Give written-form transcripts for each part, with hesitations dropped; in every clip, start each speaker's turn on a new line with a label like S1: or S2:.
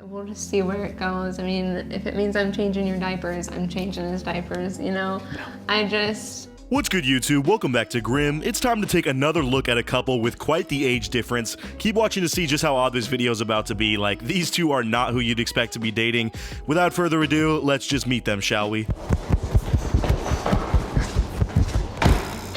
S1: We'll just see where it goes. I mean, if it means I'm changing your diapers, I'm changing his diapers, you know?
S2: What's good, YouTube? Welcome back to Grim. It's time to take another look at a couple with quite the age difference. Keep watching to see just how odd this video is about to be. Like, these two are not who you'd expect to be dating. Without further ado, let's just meet them, shall we?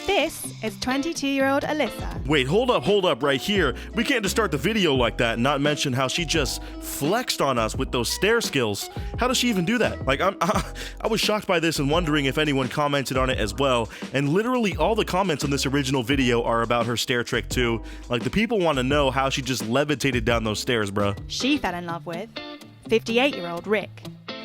S3: This is 22-year-old Alyssa.
S2: Wait, hold up right here. We can't just start the video like that and not mention how she just flexed on us with those stair skills. How does she even do that? Like, I was shocked by this and wondering if anyone commented on it as well. And literally all the comments on this original video are about her stair trick too. Like, the people want to know how she just levitated down those stairs, bro.
S3: She fell in love with 58-year-old Rick.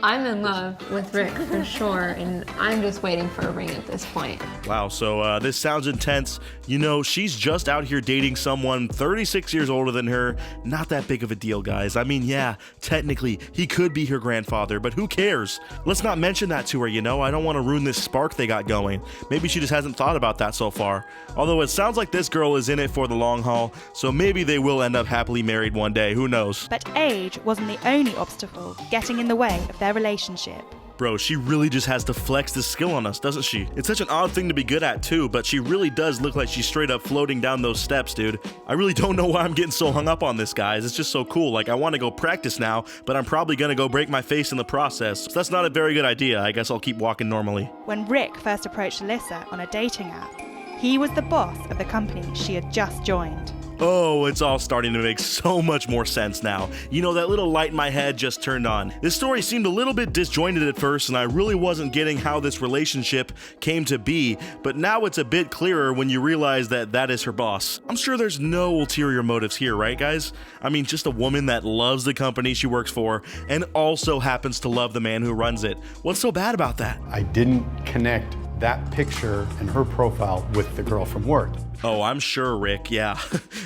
S1: I'm in love with Rick for sure, and I'm just waiting for a ring at this point.
S2: Wow, so this sounds intense. You know, she's just out here dating someone 36 years older than her. Not that big of a deal, guys. I mean, yeah, technically, he could be her grandfather, but who cares? Let's not mention that to her, you know? I don't want to ruin this spark they got going. Maybe she just hasn't thought about that so far. Although it sounds like this girl is in it for the long haul, so maybe they will end up happily married one day. Who knows?
S3: But age wasn't the only obstacle getting in the way of their relationship.
S2: Bro, she really just has to flex this skill on us, doesn't she? It's such an odd thing to be good at too, but she really does look like she's straight up floating down those steps, dude. I really don't know why I'm getting so hung up on this, guys. It's just so cool. Like, I want to go practice now, but I'm probably gonna go break my face in the process. So that's not a very good idea. I guess I'll keep walking normally.
S3: When Rick first approached Alyssa on a dating app, he was the boss of the company she had just joined.
S2: Oh, it's all starting to make so much more sense now. You know, that little light in my head just turned on. This story seemed a little bit disjointed at first, and I really wasn't getting how this relationship came to be, but now it's a bit clearer when you realize that that is her boss. I'm sure there's no ulterior motives here, right, guys? I mean, just a woman that loves the company she works for and also happens to love the man who runs it. What's so bad about that?
S4: I didn't connect that picture and her profile with the girl from work.
S2: Oh, I'm sure, Rick. Yeah.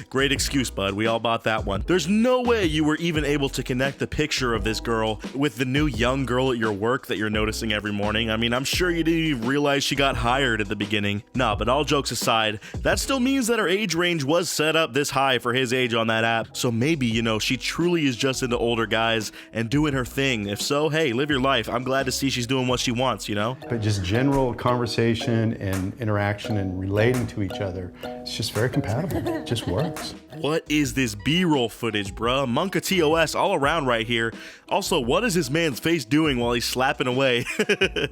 S2: Great excuse, bud. We all bought that one. There's no way you were even able to connect the picture of this girl with the new young girl at your work that you're noticing every morning. I mean, I'm sure you didn't even realize she got hired at the beginning. Nah, but all jokes aside, that still means that her age range was set up this high for his age on that app. So maybe, you know, she truly is just into older guys and doing her thing. If so, hey, live your life. I'm glad to see she's doing what she wants, you know?
S4: But just general conversation and interaction and relating to each other, it's just very compatible. It just works.
S2: What is this B-roll footage, bruh? Monka TOS all around right here. Also, what is this man's face doing while he's slapping away?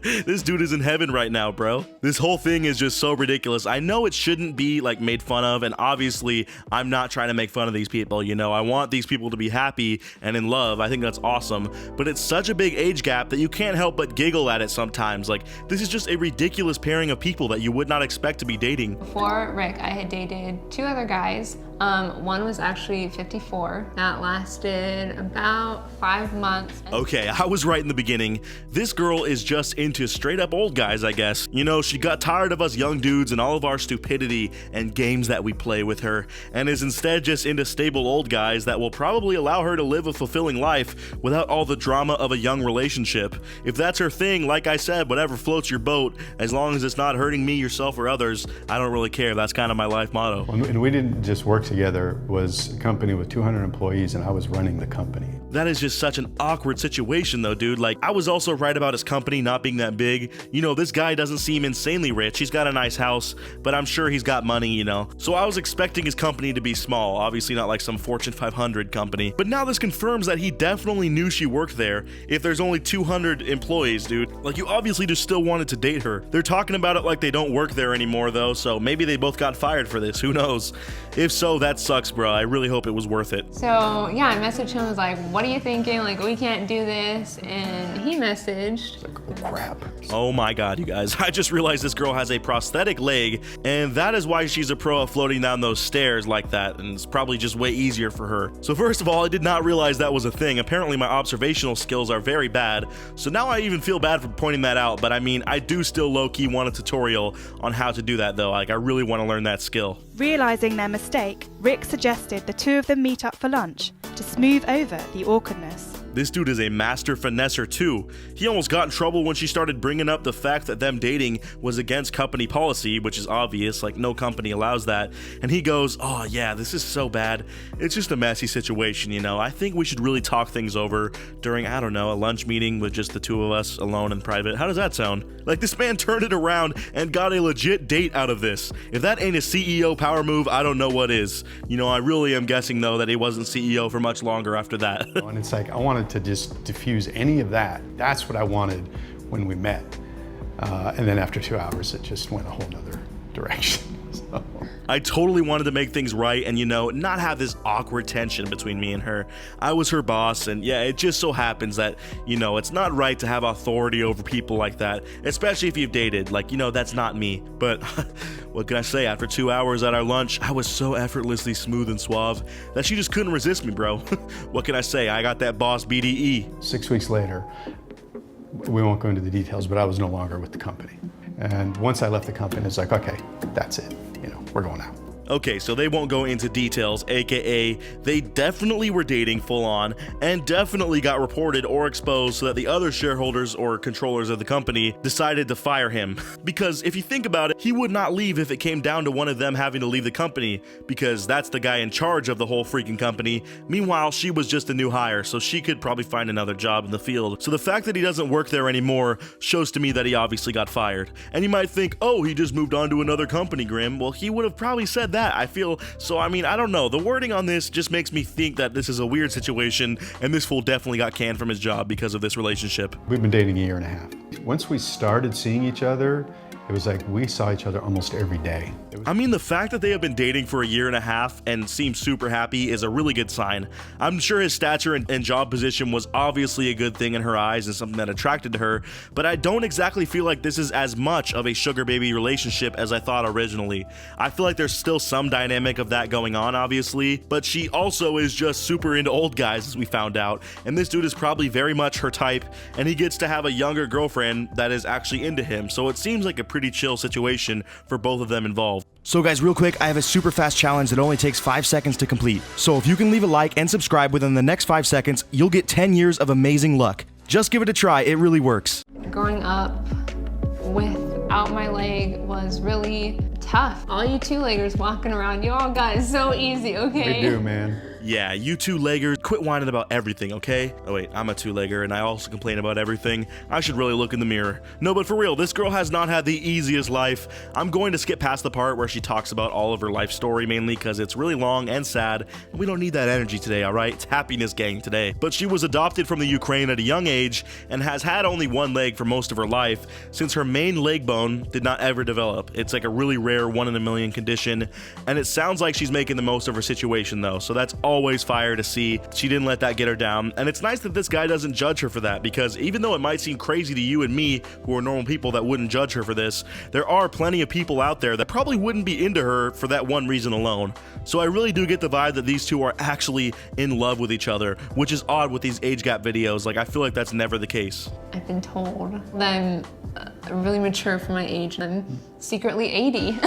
S2: This dude is in heaven right now, bro. This whole thing is just so ridiculous. I know it shouldn't be like made fun of, and obviously I'm not trying to make fun of these people, you know? I want these people to be happy and in love. I think that's awesome, but it's such a big age gap that you can't help but giggle at it sometimes. Like, this is just a ridiculous pairing of people that you would not expect to be dating.
S1: Before Rick, I had dated two other guys. One was actually 54. That lasted about 5 months.
S2: Okay, I was right in the beginning. This girl is just into straight up old guys, I guess. You know, she got tired of us young dudes and all of our stupidity and games that we play with her, and is instead just into stable old guys that will probably allow her to live a fulfilling life without all the drama of a young relationship. If that's her thing, like I said, whatever floats your boat, as long as it's not hurting me, yourself, or others, I don't really care. That's kind of my life motto.
S4: And we didn't just work together. It was a company with 200 employees and I was running the company.
S2: That is just such an awkward situation though, dude. Like, I was also right about his company not being that big. You know, this guy doesn't seem insanely rich. He's got a nice house, but I'm sure he's got money, you know. So I was expecting his company to be small, obviously not like some Fortune 500 company. But now this confirms that he definitely knew she worked there if there's only 200 employees, dude. Like, you obviously just still wanted to date her. They're talking about it like they don't work there anymore though, so maybe they both got fired for this, who knows? If so, that sucks, bro. I really hope it was worth it.
S1: So yeah, I messaged him, was like, what are you thinking? Like, we can't do this. And he messaged.
S4: Like, oh crap.
S2: Oh my god, you guys. I just realized this girl has a prosthetic leg, and that is why she's a pro at floating down those stairs like that, and it's probably just way easier for her. So first of all, I did not realize that was a thing. Apparently my observational skills are very bad, so now I even feel bad for pointing that out, but I mean, I do still low-key want a tutorial on how to do that though. Like, I really want to learn that skill.
S3: Realising their mistake, Rick suggested the two of them meet up for lunch to smooth over the awkwardness.
S2: This dude is a master finesser too. He almost got in trouble when she started bringing up the fact that them dating was against company policy, which is obvious, like no company allows that. And he goes, oh yeah, this is so bad. It's just a messy situation, you know. I think we should really talk things over during, I don't know, a lunch meeting with just the two of us alone in private. How does that sound? Like, this man turned it around and got a legit date out of this. If that ain't a CEO power move, I don't know what is. You know, I really am guessing though that he wasn't CEO for much longer after that.
S4: And it's like, I wanted to just diffuse any of that. That's what I wanted when we met. And then after 2 hours, it just went a whole nother direction. So.
S2: I totally wanted to make things right and, you know, not have this awkward tension between me and her. I was her boss, and yeah, it just so happens that, you know, it's not right to have authority over people like that, especially if you've dated. Like, you know, that's not me. But what can I say? After 2 hours at our lunch, I was so effortlessly smooth and suave that she just couldn't resist me, bro. What can I say? I got that boss BDE.
S4: 6 weeks later, we won't go into the details, but I was no longer with the company. And once I left the company, it's like, okay, that's it. You know, we're going out.
S2: Okay, so they won't go into details, aka they definitely were dating full on and definitely got reported or exposed so that the other shareholders or controllers of the company decided to fire him. Because if you think about it, he would not leave if it came down to one of them having to leave the company, because that's the guy in charge of the whole freaking company. Meanwhile, she was just a new hire, so she could probably find another job in the field. So the fact that he doesn't work there anymore shows to me that he obviously got fired. And you might think, oh, he just moved on to another company, Grim. Well, he would have probably said that. I feel so. I mean, I don't know. The wording on this just makes me think that this is a weird situation, and this fool definitely got canned from his job because of this relationship.
S4: We've been dating a year and a half. Once we started seeing each other, it was like we saw each other almost every day.
S2: I mean, the fact that they have been dating for a year and a half and seem super happy is a really good sign. I'm sure his stature and job position was obviously a good thing in her eyes and something that attracted to her, but I don't exactly feel like this is as much of a sugar baby relationship as I thought originally. I feel like there's still some dynamic of that going on, obviously, but she also is just super into old guys, as we found out, and this dude is probably very much her type, and he gets to have a younger girlfriend that is actually into him, so it seems like a pretty chill situation for both of them involved.
S5: So guys, real quick, I have a super fast challenge that only takes 5 seconds to complete. So if you can leave a like and subscribe within the next 5 seconds, you'll get 10 years of amazing luck. Just give it a try, it really works.
S1: Growing up without my leg was really tough. All you two-leggers walking around, you all got it so easy, okay?
S4: We do, man.
S2: Yeah, you two-leggers, quit whining about everything, okay? Oh wait, I'm a two-legger and I also complain about everything. I should really look in the mirror. No, but for real, this girl has not had the easiest life. I'm going to skip past the part where she talks about all of her life story, mainly because it's really long and sad. We don't need that energy today, alright? It's happiness gang today. But she was adopted from the Ukraine at a young age and has had only one leg for most of her life, since her main leg bone did not ever develop. It's like a really rare 1 in a million condition, and it sounds like she's making the most of her situation though, so that's always fire to see. She didn't let that get her down, and it's nice that this guy doesn't judge her for that, because even though it might seem crazy to you and me, who are normal people, that wouldn't judge her for this, there are plenty of people out there that probably wouldn't be into her for that one reason alone. So I really do get the vibe that these two are actually in love with each other, which is odd with these age gap videos. Like, I feel like that's never the case.
S1: I've been told that I'm really mature for my age, and I'm secretly 80.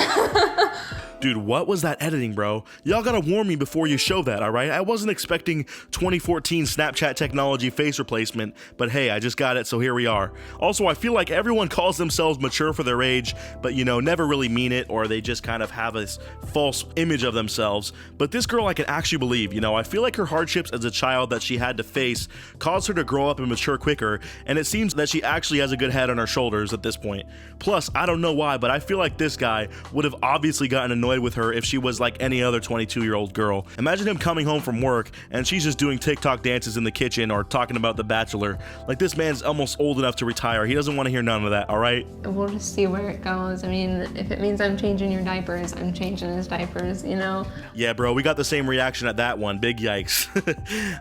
S2: Dude, what was that editing, bro? Y'all gotta warn me before you show that, alright? I wasn't expecting 2014 Snapchat technology face replacement, but hey, I just got it, so here we are. Also, I feel like everyone calls themselves mature for their age, but you know, never really mean it, or they just kind of have this false image of themselves. But this girl I can actually believe, you know, I feel like her hardships as a child that she had to face caused her to grow up and mature quicker, and it seems that she actually has a good head on her shoulders at this point. Plus, I don't know why, but I feel like this guy would have obviously gotten annoyed with her if she was like any other 22-year-old girl. Imagine him coming home from work and she's just doing TikTok dances in the kitchen or talking about The Bachelor. Like, this man's almost old enough to retire. He doesn't want to hear none of that, all right?
S1: We'll just see where it goes. I mean, if it means I'm changing your diapers, I'm changing his diapers, you know?
S2: Yeah, bro, we got the same reaction at that one. Big yikes.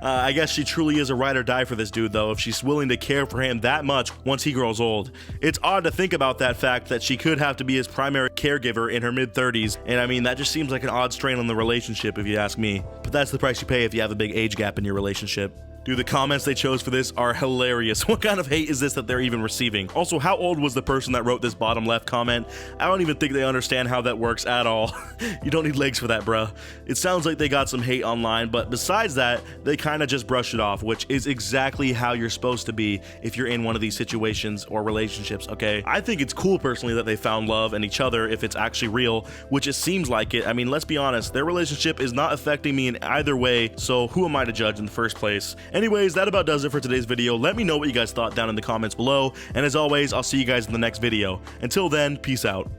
S2: I guess she truly is a ride or die for this dude, though, if she's willing to care for him that much once he grows old. It's odd to think about that fact that she could have to be his primary caregiver in her mid-30s, and I mean, that just seems like an odd strain on the relationship if you ask me. But that's the price you pay if you have a big age gap in your relationship. Dude, the comments they chose for this are hilarious. What kind of hate is this that they're even receiving? Also, how old was the person that wrote this bottom left comment? I don't even think they understand how that works at all. You don't need legs for that, bruh. It sounds like they got some hate online, but besides that, they kind of just brush it off, which is exactly how you're supposed to be if you're in one of these situations or relationships, okay? I think it's cool personally that they found love and each other if it's actually real, which it seems like it. I mean, let's be honest, their relationship is not affecting me in either way, so who am I to judge in the first place? Anyways, that about does it for today's video. Let me know what you guys thought down in the comments below, and as always, I'll see you guys in the next video. Until then, peace out.